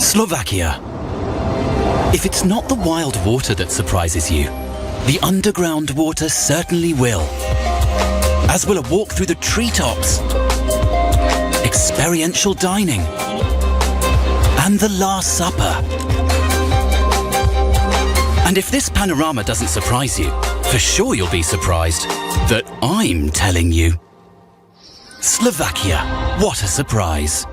Slovakia. If it's not the wild water that surprises you, the underground water certainly will. As will a walk through the treetops, experiential dining, and the Last Supper. And if this panorama doesn't surprise you, for sure you'll be surprised that I'm telling you. Slovakia, what a surprise.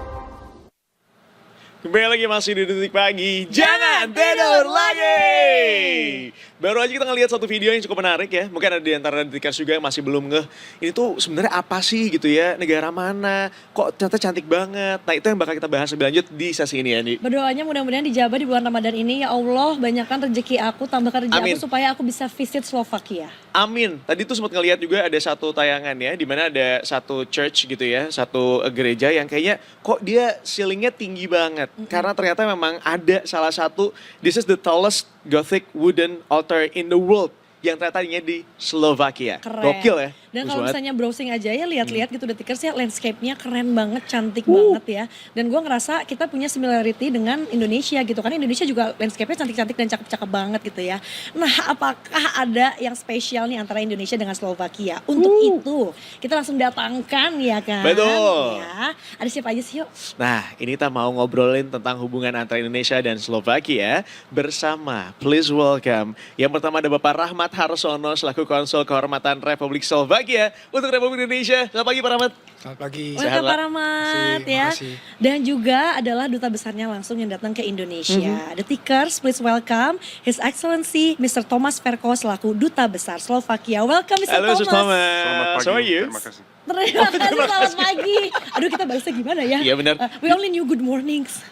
Kembali lagi masih di Detik Pagi. Jangan tidur lagi. Baru aja kita ngelihat satu video yang cukup menarik ya. Mungkin ada di antara Detikers juga yang masih belum ngeh. Ini tuh sebenarnya apa sih gitu ya? Negara mana? Kok ternyata cantik banget? Nah itu yang bakal kita bahas lebih lanjut di sesi ini ya, Andi. Berdoanya mudah-mudahan dijabah di bulan Ramadan ini. Ya Allah, banyakkan rezeki aku, tambahkan rezeki Amin. aku supaya aku bisa visit Slovakia. Amin. Tadi tuh sempat ngelihat juga ada satu tayangan ya, di mana ada satu church gitu ya, satu gereja yang kayaknya kok dia ceilingnya tinggi banget. Karena ternyata memang ada salah satu, this is the tallest Gothic wooden altar in the world yang ternyata di Slovakia. Keren. Gokil ya. Dan Bagus kalau banget. misalnya browsing aja ya, lihat-lihat gitu Detikers ya, landscape-nya keren banget, cantik banget ya. Dan gue ngerasa kita punya similarity dengan Indonesia gitu. Karena Indonesia juga landscape-nya cantik-cantik dan cakep-cakep banget gitu ya. Nah apakah ada yang spesial nih antara Indonesia dengan Slovakia? Untuk itu kita langsung datangkan ya kan. Betul. Ya. Ada siapa aja sih yuk? Nah, ini kita mau ngobrolin tentang hubungan antara Indonesia dan Slovakia bersama, please welcome. Yang pertama ada Bapak Rahmat Harsono selaku Konsul Kehormatan Republik Slovakia untuk Republik Indonesia. Selamat pagi Pak Rahmat. Selamat pagi. Sehat, Welcome Pak. Pak Rahmat Makasih, ya. makasih. Dan juga adalah duta besarnya langsung yang datang ke Indonesia. Detikers, please welcome His Excellency Mr. Thomas Verko selaku duta besar Slovakia. Welcome Mr. Halo, Sus Thomas. Thomas. Selamat pagi, How are you? terima kasih. Terima kasih, selamat pagi. Aduh kita balasnya gimana ya? Iya, benar. We only knew good mornings.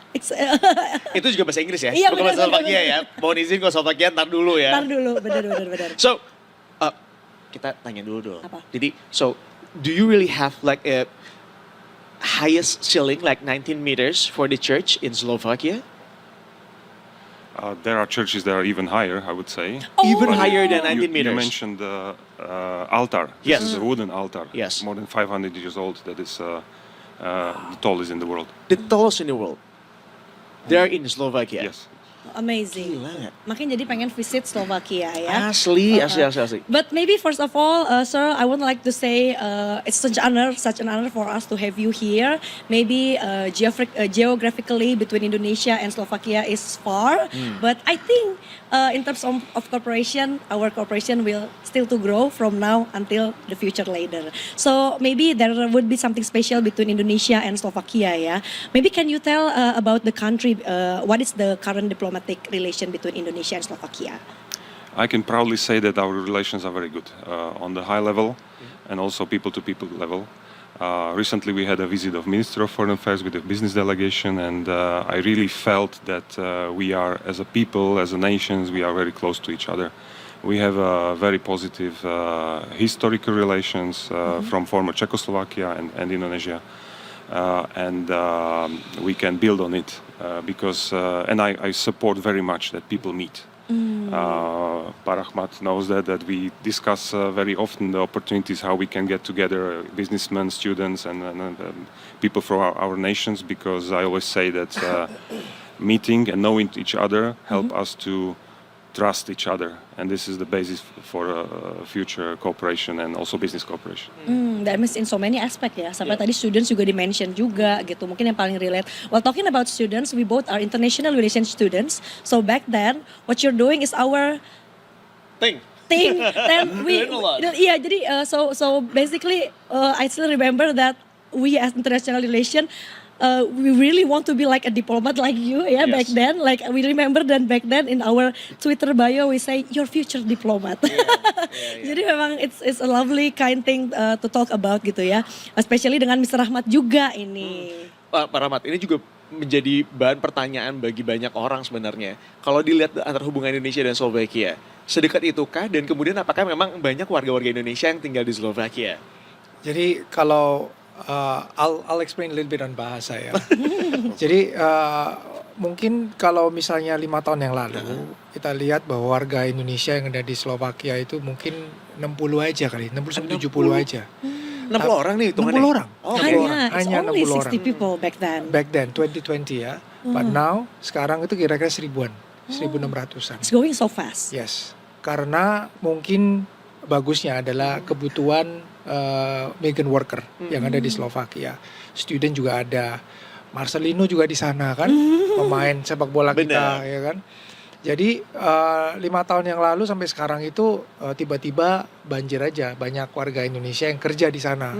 Itu juga bahasa Inggris ya? Iya, Bukan benar, bahasa Slovakia benar. ya. Mohon izin kalau Slovakia ntar dulu ya. Ntar dulu, benar. So, kita tanya dulu. Apa? Jadi, so do you really have like a highest ceiling like 19 meters for the church in Slovakia? There are churches that are even higher, I would say. Even Oh. higher than 19 You meters. mentioned the altar. Yes. This is a wooden altar. Yes. More than 500 years old. That is the tallest in the world. The tallest in the world. They're in Slovakia. Yes. Amazing. Gila. Makanya jadi pengen visit Slovakia ya. Asli, asli. But maybe first of all, sir, I would like to say it's such an honor for us to have you here. Maybe geographically between Indonesia and Slovakia is far, but I think in terms of cooperation, our cooperation will still to grow from now until the future later. So maybe there would be something special between Indonesia and Slovakia, yeah. Maybe can you tell about the country? What is the current diplomatic relation between Indonesia and Slovakia? I can proudly say that our relations are very good on the high level and also people-to-people level. Recently we had a visit of Minister of Foreign Affairs with a business delegation, and I really felt that we are, as a people, as a nations, we are very close to each other. We have very positive historical relations from former Czechoslovakia and Indonesia. And we can build on it because, and I support very much that people meet. Parachmat knows that we discuss very often the opportunities how we can get together businessmen, students, and people from our nations, because I always say that meeting and knowing each other help us to trust each other, and this is the basis for future cooperation and also business cooperation. That means in so many aspect ya. Sampai tadi students juga di-mention juga gitu. Mungkin yang paling relate. Well, talking about students, we both are international relations students. So back then, what you're doing is our Thing. thing. Then we, Doing a lot. yeah. Jadi so basically, I still remember that we as international relation. We really want to be like a diplomat like you ya. Yes. Back then, like we remember that back then in our Twitter bio we say your future diplomat. Jadi memang it's a lovely kind thing to talk about gitu ya, especially dengan Mr. Rahmat juga ini. Pak Rahmat, ini juga menjadi bahan pertanyaan bagi banyak orang sebenarnya. Kalau dilihat antara hubungan Indonesia dan Slovakia, sedekat itukah, dan kemudian apakah memang banyak warga-warga Indonesia yang tinggal di Slovakia? Jadi kalau I'll explain a little bit on bahasa ya. Jadi mungkin kalau misalnya 5 tahun yang lalu kita lihat bahwa warga Indonesia yang ada di Slovakia itu mungkin 60 aja kali, 60-70 aja. 60 orang nih hitungannya? 60 orang. Oh, Hanya oke. orang. It's Hanya only 60 orang. 60 people back then. Back then 2020 ya. But now sekarang itu kira-kira 1000-an, 1600-an. It's going so fast. Yes, karena mungkin bagusnya adalah kebutuhan migrant worker yang ada di Slovakia. Student juga ada, Marcelino juga di sana kan, pemain sepak bola kita, Benar. ya kan. Jadi 5 tahun yang lalu sampai sekarang itu tiba-tiba banjir aja, banyak warga Indonesia yang kerja di sana,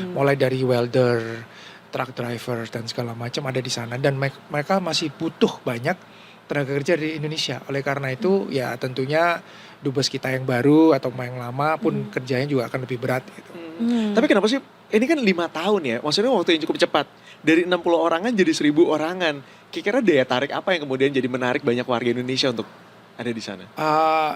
mulai dari welder, truck driver dan segala macam ada di sana, dan mereka masih butuh banyak tenaga kerja di Indonesia. Oleh karena itu ya tentunya dubes kita yang baru atau yang lama pun kerjanya juga akan lebih berat gitu. Tapi kenapa sih, ini kan 5 tahun ya, maksudnya waktu yang cukup cepat. Dari 60 orangan jadi 1000 orangan. Kira-kira daya tarik apa yang kemudian jadi menarik banyak warga Indonesia untuk ada di sana?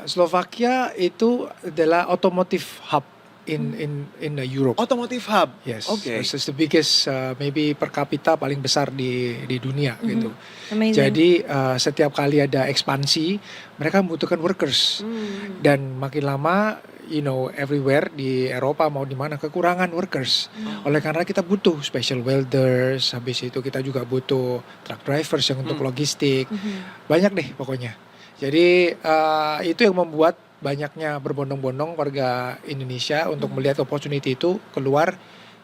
Slovakia itu adalah automotive hub in Europe. Automotive hub? Yes, Oke. it's the biggest maybe per kapita paling besar di dunia gitu. Amazing. Jadi setiap kali ada ekspansi, mereka membutuhkan workers. Dan makin lama, you know, everywhere di Eropa mau di mana kekurangan workers. Oleh karena kita butuh special welders, habis itu kita juga butuh truck drivers yang untuk logistik. Banyak deh pokoknya. Jadi itu yang membuat banyaknya berbondong-bondong warga Indonesia untuk melihat opportunity itu keluar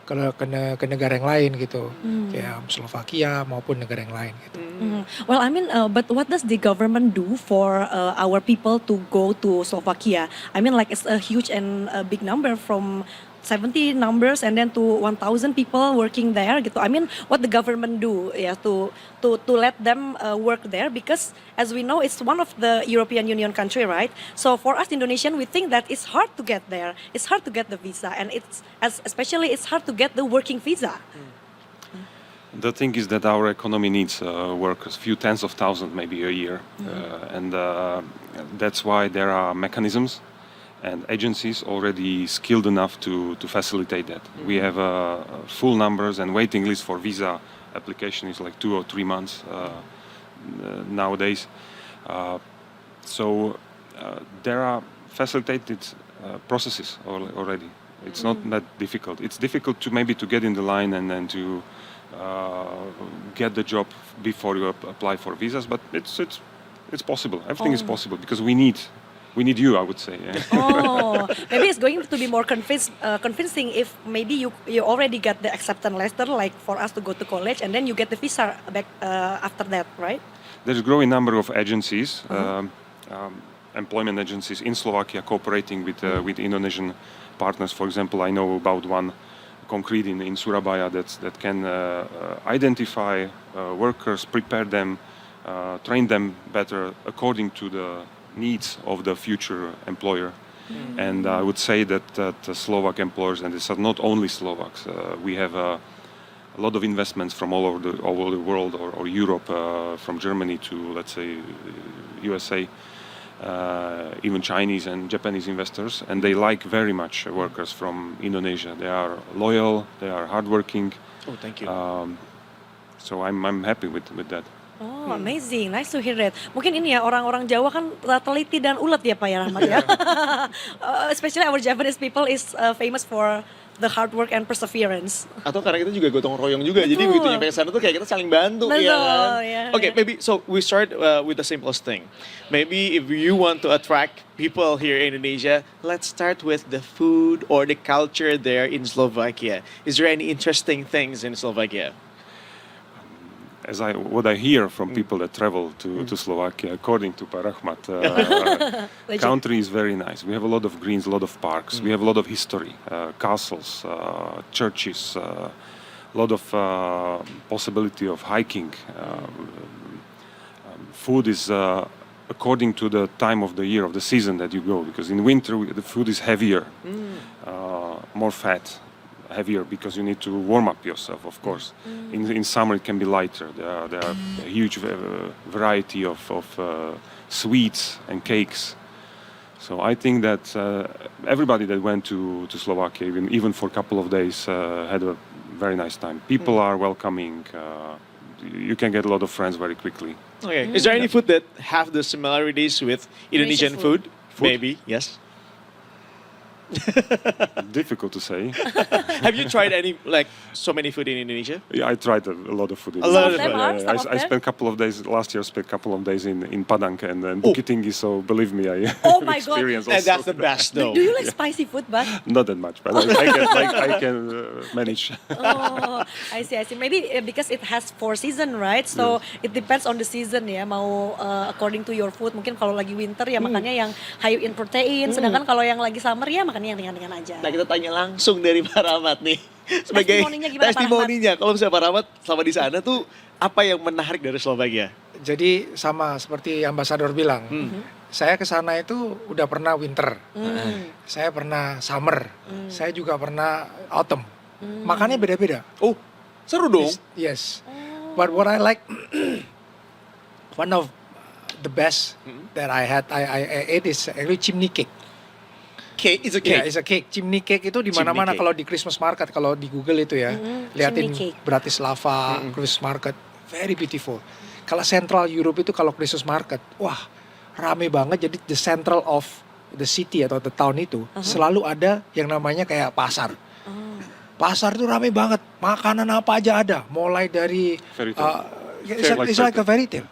ke negara yang lain gitu, kayak Slovakia maupun negara yang lain gitu. Well, I mean, but what does the government do for our people to go to Slovakia? I mean, like it's a huge and a big number, from 70 numbers and then to 1,000 people working there gitu. I mean, what the government do ya to let them work there, because as we know it's one of the European Union country, right? So for us Indonesian, we think that it's hard to get there. It's hard to get the visa, and especially it's hard to get the working visa. The thing is that our economy needs workers, few tens of thousands maybe a year, and that's why there are mechanisms and agencies already skilled enough to facilitate that. We have full numbers, and waiting list for visa application is like 2 or 3 months nowadays. So there are facilitated processes already. It's not that difficult. It's difficult to maybe to get in the line and then to get the job before you apply for visas, but it's possible. Everything is possible because we need you, I would say. Yeah. Oh, maybe it's going to be more convincing if maybe you already got the acceptance letter, like for us to go to college, and then you get the visa back after that, right? There's a growing number of agencies, employment agencies in Slovakia cooperating with Indonesian partners. For example, I know about one concrete in Surabaya that can identify workers, prepare them, train them better according to the needs of the future employer. And I would say that Slovak employers, and it's not only Slovaks, we have a lot of investments from all over the world or Europe, from Germany to, let's say, USA, even Chinese and Japanese investors, and they like very much workers from Indonesia. They are loyal, they are hardworking. Oh, thank you. So I'm happy with that. Oh, amazing. Nice to hear that. Mungkin ini ya, orang-orang Jawa kan teliti dan ulet ya Pak ya Rahmat ya. Especially our Japanese people is famous for the hard work and perseverance. Atau karena kita juga gotong royong juga, jadi Betul. begitu nyampe ke sana tuh kayak kita saling bantu. Betul, Ya kan? ya, Okay, ya. maybe so we start with the simplest thing. Maybe if you want to attract people here in Indonesia, let's start with the food or the culture there in Slovakia. Is there any interesting things in Slovakia? What I hear from people that travel to Slovakia, according to Pak Rahmat, country is very nice. We have a lot of greens, a lot of parks. We have a lot of history, castles, churches, a lot of possibility of hiking. Food is according to the time of the year, of the season that you go, because in winter the food is heavier, more fat. Heavier because you need to warm up yourself, of course. In summer it can be lighter. There are a huge variety of sweets and cakes. So I think that everybody that went to Slovakia, even for a couple of days, had a very nice time. People are welcoming. You can get a lot of friends very quickly. Okay. Is there any food that have the similarities with Indonesian Indonesian food. food? Maybe, yes. Difficult to say. Have you tried any like so many food in Indonesia? Yeah, I tried a lot of food. A lot of them food, are, some of I them? spent a couple of days last year. Spent a couple of days in Padang and Bukit Tinggi. So believe me, I Oh have my God. experience And also. that's the best though. Do you like spicy food, Bas? Not that much, but I can manage. Oh, I see. Maybe because it has 4 season, right? So it depends on the season ya. Mau according to your food. Mungkin kalau lagi winter ya makannya yang high in protein. Sedangkan kalau yang lagi summer ya makannya yang ringan-ringan aja. Nah kita tanya langsung dari Pak Rahmat nih sebagai Testimoninya gimana, Pak testimoninya. Kalau misalnya Pak Rahmat selama di sana tuh apa yang menarik dari Slovakia? Jadi sama seperti ambasador bilang, saya ke sana itu udah pernah winter, saya pernah summer, saya juga pernah autumn. Makannya beda-beda. Oh seru dong. Yes. But what I like, one of the best that I ate is actually chimney cake. Cake, it's a Yeah, cake. it's a cake. Chimney cake itu di mana-mana Chimney cake. kalau di Christmas market, kalau di Google itu ya, liatin Chimney cake. Bratislava Christmas market, very beautiful. Kalau Central Europe itu kalau Christmas market, wah rame banget. Jadi the central of the city atau the town itu selalu ada yang namanya kayak pasar. Pasar tuh rame banget, makanan apa aja ada, mulai dari Fairy tale. it's like a fairy tale.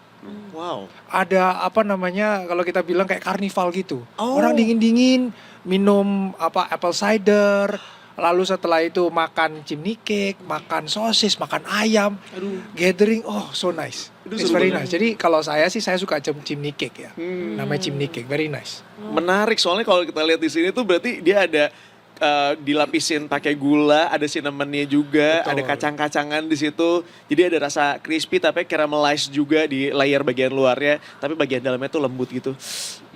Wow. Ada apa namanya kalau kita bilang kayak karnival gitu. Oh. Orang dingin-dingin minum apa apple cider, lalu setelah itu makan chimney cake, makan sosis, makan ayam, gathering, oh so nice. Aduh, It's seru very banget. nice. Jadi kalau saya sih saya suka chimney cake ya. Namanya chimney cake, very nice. Menarik soalnya kalau kita lihat di sini tuh berarti dia ada dilapisin pakai gula, ada cinnamonnya juga, Betul. ada kacang-kacangan di situ. Jadi ada rasa crispy tapi caramelized juga di layer bagian luarnya, tapi bagian dalamnya tuh lembut gitu.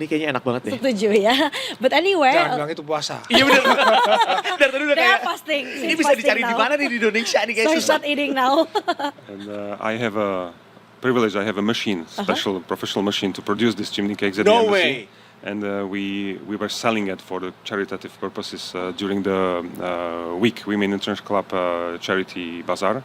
Ini kayaknya enak banget deh. Setuju ya. But anyway, Jangan bilang itu puasa. Iya bener. Dari tadi udah they are kayak fasting. ini She's bisa fasting dicari di now. mana nih di Indonesia nih kayak So susah. start eating now. And I have a privilege. I have a machine, special professional machine to produce these chimney cakes at No the way. embassy. And we were selling it for the charitative purposes during the Women International Club charity bazaar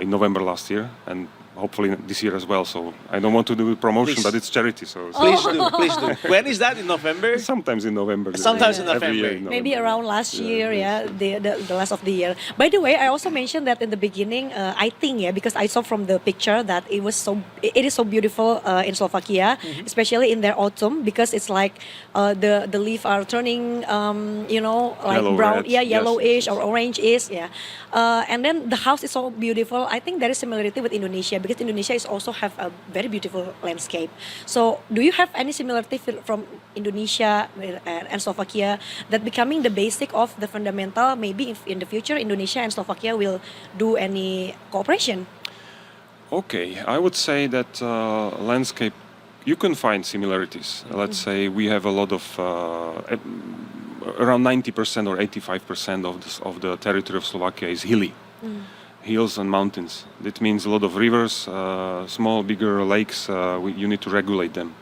in November last year, and hopefully this year as well. So I don't want to do promotion, Please. but it's charity. So Please do, please do. When is that? In November? sometimes in November. Sometimes in every year November. Maybe November. around last year, yes, the last of the year. By the way, I also mentioned that in the beginning. I think, because I saw from the picture that it is so beautiful in Slovakia, especially in their autumn, because it's like the leaf are turning, like Yellow, brown, red, yes, yellowish yes, or orange-ish, and then the house is so beautiful. I think there is similarity with Indonesia because Indonesia is also have a very beautiful landscape. So, do you have any similarity from Indonesia and Slovakia that becoming the basic of the fundamental? Maybe if in the future Indonesia and Slovakia will do any cooperation. Okay, I would say that landscape, you can find similarities. Let's say we have a lot of around 90% or 85% of the territory of Slovakia is hilly. Hills and mountains. That means a lot of rivers, small, bigger lakes. You need to regulate them.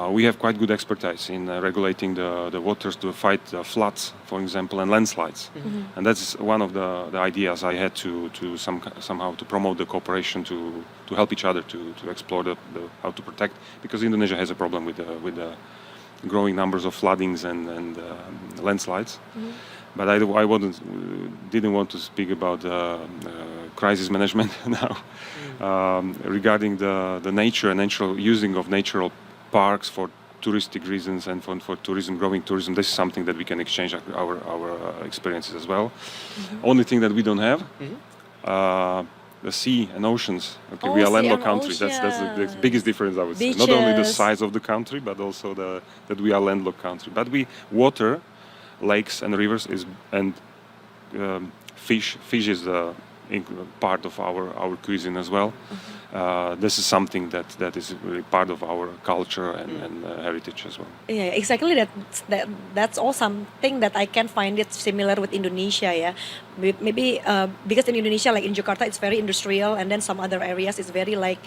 We have quite good expertise in regulating the waters to fight floods, for example, and landslides. And that's one of the ideas I had to somehow to promote the cooperation to help each other to explore how to protect, because Indonesia has a problem with the growing numbers of floodings and landslides. But I didn't want to speak about crisis management now. Regarding the nature and natural using of natural parks for touristic reasons and for tourism, growing tourism, this is something that we can exchange our experiences as well. Only thing that we don't have, the sea and oceans. Okay, we Oh, are sea landlocked and country. That's the oceans. biggest difference, I would say. Not only the Beaches. size of the country, but also that we are landlocked country. But water, lakes and rivers and fish is part of our cuisine as well. This is something that is really part of our culture and heritage as well. Yeah, exactly. That's all something that I can find it similar with Indonesia. Yeah, maybe because in Indonesia, like in Jakarta, it's very industrial, and then some other areas is very like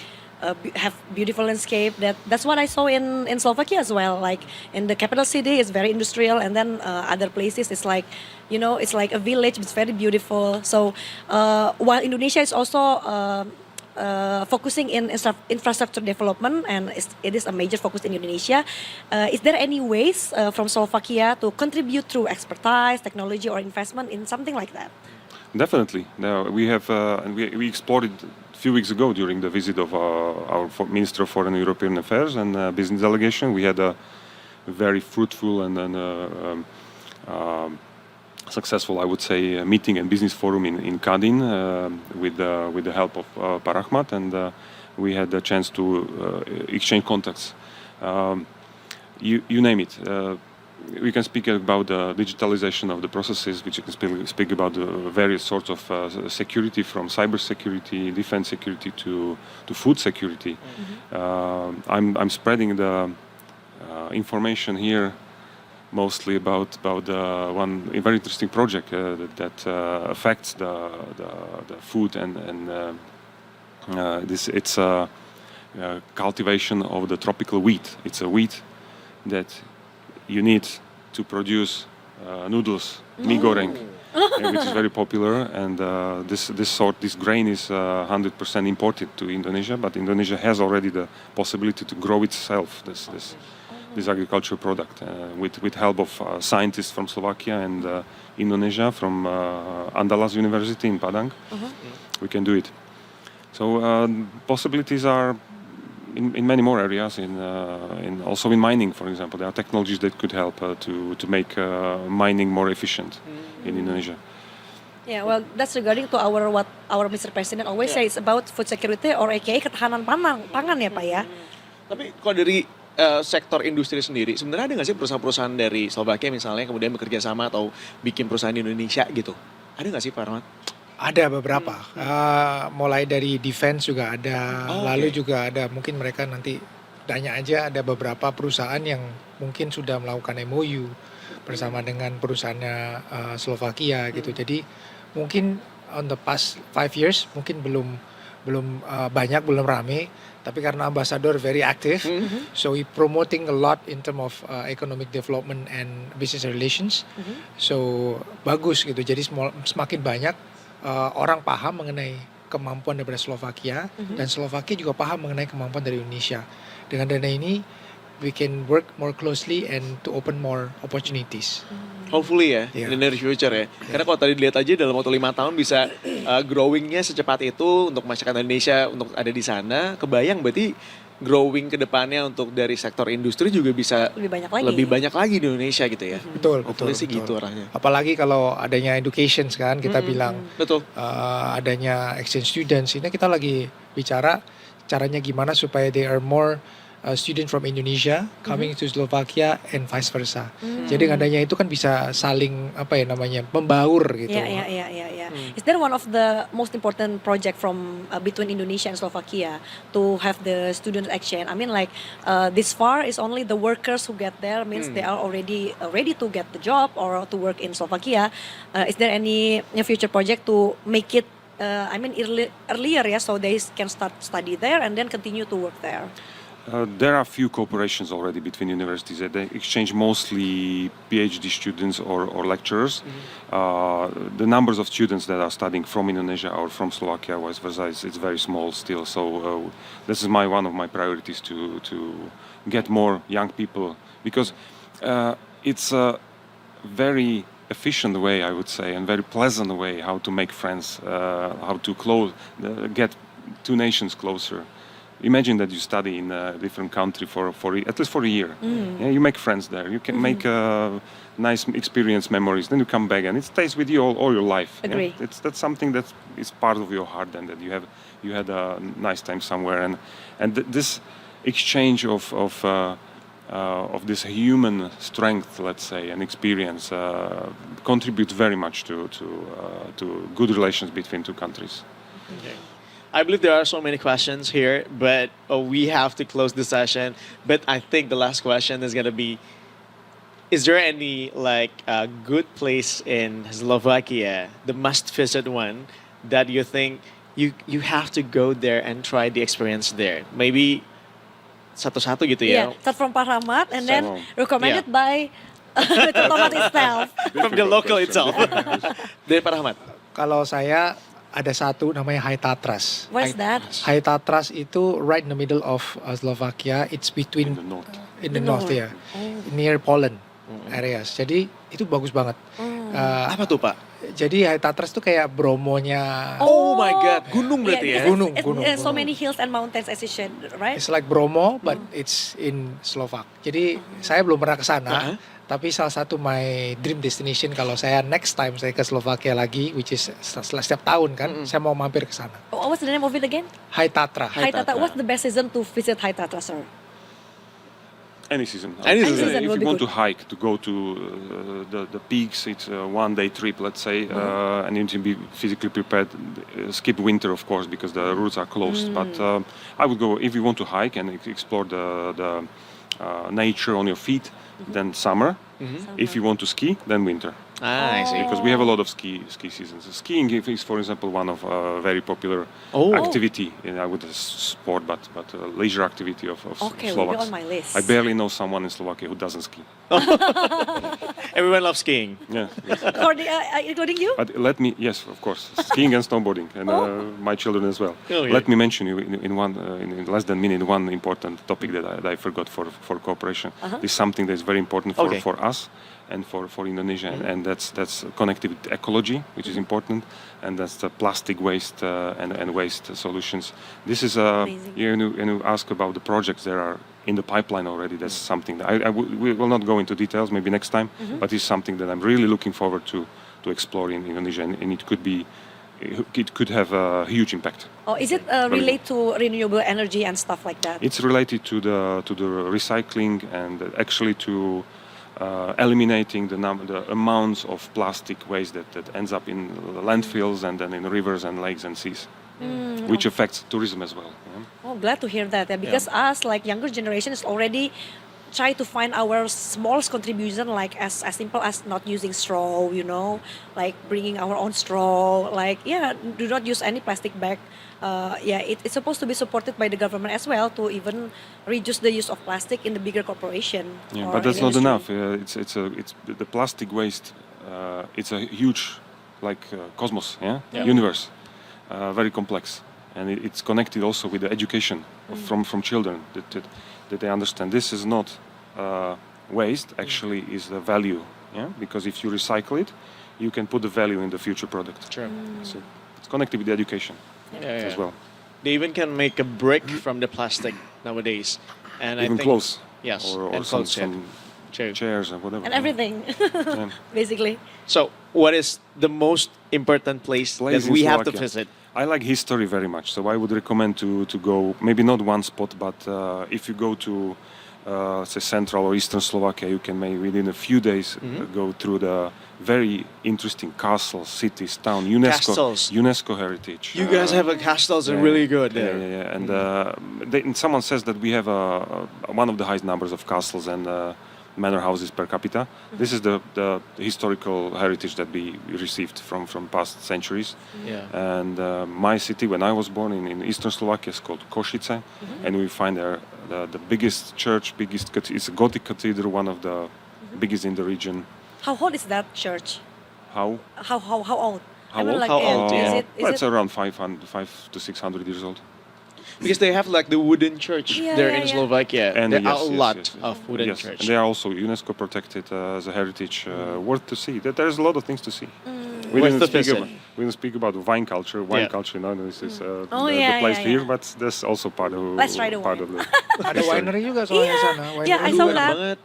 have beautiful landscape. That's what I saw in Slovakia as well. Like in the capital city, it's very industrial, and then other places it's like, it's like a village. It's very beautiful. So while Indonesia is also focusing in infrastructure development, and it is a major focus in Indonesia. Is there any ways from Slovakia to contribute through expertise, technology, or investment in something like that? Definitely. Now, we have, and we explored it a few weeks ago during the visit of our Minister of Foreign and European Affairs and business delegation. We had a very fruitful and successful, I would say, meeting and business forum in Kadin with the help of Pak Rahmat, and we had the chance to exchange contacts. You name it. We can speak about the digitalization of the processes, which you can speak about the various sorts of security, from cyber security, defense security to food security. I'm spreading the information here mostly about one very interesting project that affects the food and it's cultivation of the tropical wheat. It's a wheat that you need to produce noodles, mie goreng, which is very popular. And this grain is 100% imported to Indonesia, but Indonesia has already the possibility to grow itself this agricultural product with help of scientists from Slovakia and Indonesia from Andalas University in Padang. We can do it. So possibilities are in many more areas, also in mining, for example. There are technologies that could help to make mining more efficient in Indonesia. Yeah, well, that's regarding to what our Mr. President always says about food security, or aka ketahanan pangan ya Pak ya. Tapi kalau dari sektor industri sendiri, sebenarnya ada nggak sih perusahaan-perusahaan dari Slovakia misalnya kemudian bekerja sama atau bikin perusahaan di Indonesia gitu? Ada nggak sih Pak Rahmat? Ada beberapa, mulai dari defense juga ada, lalu oke. juga ada, mungkin mereka nanti tanya aja, ada beberapa perusahaan yang mungkin sudah melakukan MOU bersama dengan perusahaannya Slovakia gitu. Jadi mungkin on the past 5 years mungkin belum banyak, belum rame, tapi karena ambassador very active, so we promoting a lot in term of economic development and business relations. So bagus gitu. Jadi semakin banyak orang paham mengenai kemampuan daripada Slovakia, dan Slovakia juga paham mengenai kemampuan dari Indonesia. Dengan dana ini we can work more closely and to open more opportunities. Hopefully ya, Yeah. in the near future ya. Karena kalau tadi dilihat aja dalam waktu 5 tahun bisa growingnya secepat itu untuk masyarakat Indonesia untuk ada di sana. Kebayang berarti growing ke depannya untuk dari sektor industri juga bisa Lebih banyak lagi. di Indonesia gitu ya. Betul, Hopefully sih betul. gitu arahnya. Apalagi kalau adanya education kan, kita bilang Betul. adanya exchange students, ini kita lagi bicara caranya gimana supaya they are more student from Indonesia coming to Slovakia and vice versa. Jadi adanya itu kan bisa saling membaur gitu. Yeah. Is there one of the most important project from between Indonesia and Slovakia to have the student exchange? I mean, like this far is only the workers who get there, means they are already ready to get the job or to work in Slovakia. Is there any future project to make it? Earlier, so they can start study there and then continue to work there. There are few cooperations already between universities. They exchange mostly PhD students or lecturers. The numbers of students that are studying from Indonesia or from Slovakia, vice versa, it's very small still. So this is one of my priorities to get more young people, because it's a very efficient way, I would say, and very pleasant way how to make friends, how to get two nations closer. Imagine that you study in a different country for at least for a year. Yeah, you make friends there. You can make nice experience, memories. Then you come back and it stays with you all your life. Agree. Yeah? That's something that is part of your heart, and that you had a nice time somewhere. And this exchange of this human strength, let's say, and experience contributes very much to good relations between two countries. Okay. I believe there are so many questions here, but we have to close the session. But I think the last question is gonna be: is there any good place in Slovakia, the must-visit one, that you think you have to go there and try the experience there? Maybe satu-satu gitu ya. Yeah, start from Pak Rahmat and then So, recommended by Dr. Tomat itself. From the local itself. Dari Pak Rahmat. Kalau saya ada satu namanya High Tatras. What's that? High Tatras itu right in the middle of Slovakia. It's between In the north. in the north ya, near Poland areas. Jadi itu bagus banget. Apa tuh Pak? Jadi High Tatras itu kayak Bromonya. Oh my God, gunung berarti ya? because Gunung, it's- gunung, So gunung. many hills and mountains as you said, right? It's like Bromo, but it's in Slovak. Jadi saya belum pernah ke sana, tapi salah satu my dream destination kalau saya next time saya ke Slovakia lagi, which is setelah setiap tahun kan, saya mau mampir ke sana. What's the name of it again? High Tatra. High Tatra. What's the best season to visit High Tatra, sir? Any season. Any season If will be you want good. to hike, to go to the peaks, it's a one-day trip, let's say, and you need to be physically prepared. Skip winter, of course, because the routes are closed. But I would go if you want to hike and explore the nature on your feet. Then summer. If you want to ski, then winter. I see. Because we have a lot of ski seasons. Skiing is, for example, one of very popular Oh. activity. I would sport, but leisure activity of Okay, will be Slovaks. on my list. I barely know someone in Slovakia who doesn't ski. Everyone loves skiing. Yeah, Including you? but let me, yes, of course, skiing and snowboarding, and my children as well. Oh, yeah. Let me mention you in one in less than minute one important topic that I forgot for cooperation. This is something that is very important Okay. for us and for Indonesia, and that's connected with ecology, which is important, and that's the plastic waste and waste solutions. This is Amazing. you ask about the projects that are in the pipeline already. That's something that we will not go into details, maybe next time, but it's something that I'm really looking forward to explore in Indonesia, and it could have a huge impact. Oh, is it relate to renewable energy and stuff like that? It's related to the recycling and actually to eliminating the amounts of plastic waste that ends up in landfills and then in rivers and lakes and seas, which affects tourism as well. Yeah? Oh, glad to hear that. Because us, like younger generation, is already try to find our smallest contribution, like as simple as not using straw, like bringing our own straw, like do not use any plastic bag. It's supposed to be supported by the government as well to even reduce the use of plastic in the bigger corporation. Yeah, or but that's not industry. enough. It's the plastic waste. It's a huge, cosmos, universe, very complex, and it's connected also with the education from children that they understand this is not waste. Actually, is the value. Yeah, because if you recycle it, you can put the value in the future product. Sure. So it's connected with the education as well. They even can make a brick from the plastic nowadays. And Even I think, clothes. Yes, Or and some, clothes, yeah. some True. chairs or whatever. And everything, Yeah. basically. So, what is the most important place Place that in we have to Slovakia. visit? I like history very much, so I would recommend to go, maybe not one spot, but if you go to, say, central or eastern Slovakia, you can maybe within a few days go through the very interesting castles, cities, town, Castles. UNESCO heritage. You guys have a castles are really good there. Yeah. And and someone says that we have one of the highest numbers of castles and manor houses per capita. This is the historical heritage that we received from past centuries. Yeah. And my city, when I was born in eastern Slovakia, is called Košice, and we find there the biggest church, it's a Gothic cathedral, one of the biggest in the region. How old is that church? How? How old? How I mean, old? like, How old, is yeah. it? Well, it's around 500 to 600 years old. Because they have like the wooden church Yeah, there yeah, in yeah. Slovakia. And There yes, are a yes, lot yes, yes. of wooden Yes, church. and they are also UNESCO protected as a heritage, worth to see. There's a lot of things to see. We Worth didn't to speak visit. about wine culture. Wine Yeah. culture, no, this is the yeah, place yeah, here, yeah. but that's also part of Let's try the part wine. of the Ada winery juga soalnya Yeah, sana. yeah, I Winery saw juga. that. banget.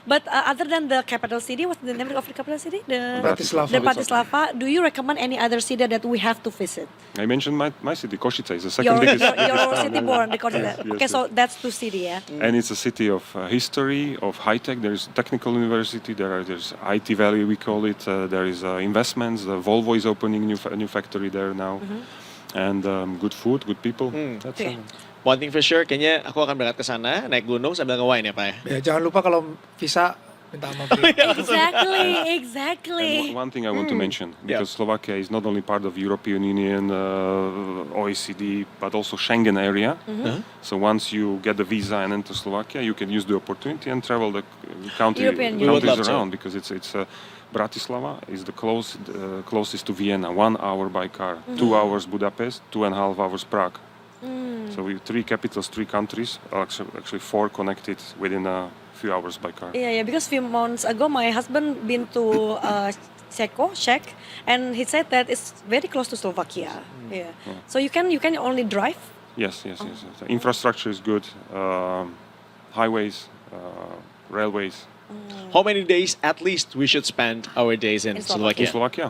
But other than the capital city, what's the name of the capital city? Bratislava. The Bratislava. Do you recommend any other city that we have to visit? I mentioned my city, Košice, is the second Your biggest. biggest your town city in- born, the continent. Yes, Okay, yes. so that's two city, yeah. And it's a city of history, of high tech. There is technical university. There's IT Valley, we call it. There is investments. Volvo is opening a new factory there now, and good food, good people. That's Okay. One thing for sure, kayaknya aku akan berangkat ke sana, naik gunung sambil nge-wine ya Pak ya? Ya, jangan lupa kalau visa minta sama beliau. Exactly. And one thing I want to mention, because Slovakia is not only part of European Union, OECD, but also Schengen area. So once you get the visa and enter Slovakia, you can use the opportunity and travel the European Union. We would love countries to. around, because it's Bratislava is the closest to Vienna, 1 hour by car, 2 hours Budapest, 2.5 hours Prague. So we 3 capitals, 3 countries, actually 4 connected within a few hours by car. Yeah, because few months ago my husband been to Czech, and he said that it's very close to Slovakia. Yeah. So you can only drive. Yes. The infrastructure is good, highways, railways. How many days at least we should spend our days in In Slovakia? In Slovakia,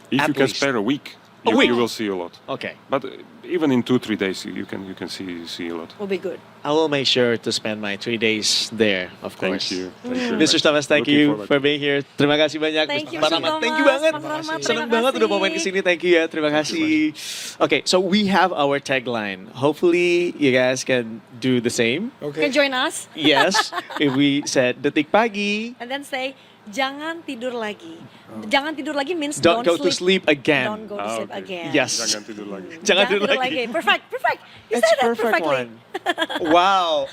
if At you can least. spare a week, A week? you will see a lot. Okay. But even in 2-3 days, you can see a lot. Will be good. I will make sure to spend my 3 days there, of Thank course. you. Thank you. Mr. Thomas, thank Looking you forward. for being here. Terima kasih banyak. Thank you, Pak Mr. Rahmat. Thank you Thomas. banget. Pak Rahmat, Senang terima banget udah mau main kasih. kesini. Thank you ya. Terima kasih. Okay, so we have our tagline. Hopefully you guys can do the same. Okay. Can join us Yes, if we said detik pagi, and then say jangan tidur lagi. Jangan tidur lagi means don't go to sleep again. Don't go to sleep okay. again. Yes. Jangan tidur lagi. Jangan tidur lagi. Perfect. You It's said that perfect perfectly. one. Wow.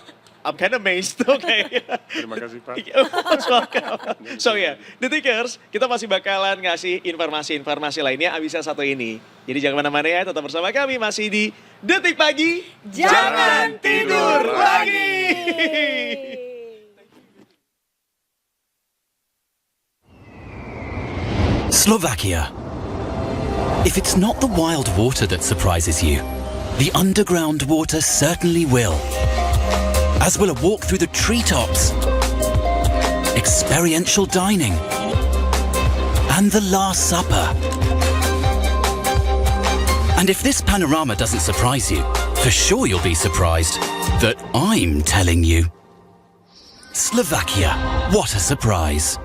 I'm kind of amazed. Okay. Terima kasih Pak. Most welcome. So ya, Detikers, kita masih bakalan ngasih informasi-informasi lainnya abis yang satu ini. Jadi jangan kemana-mana ya, tetap bersama kami masih di Detik Pagi. Jangan tidur lagi. Slovakia. If it's not the wild water that surprises you, the underground water certainly will. As will a walk through the treetops, experiential dining, and the Last Supper. And if this panorama doesn't surprise you, for sure you'll be surprised that I'm telling you. Slovakia, what a surprise.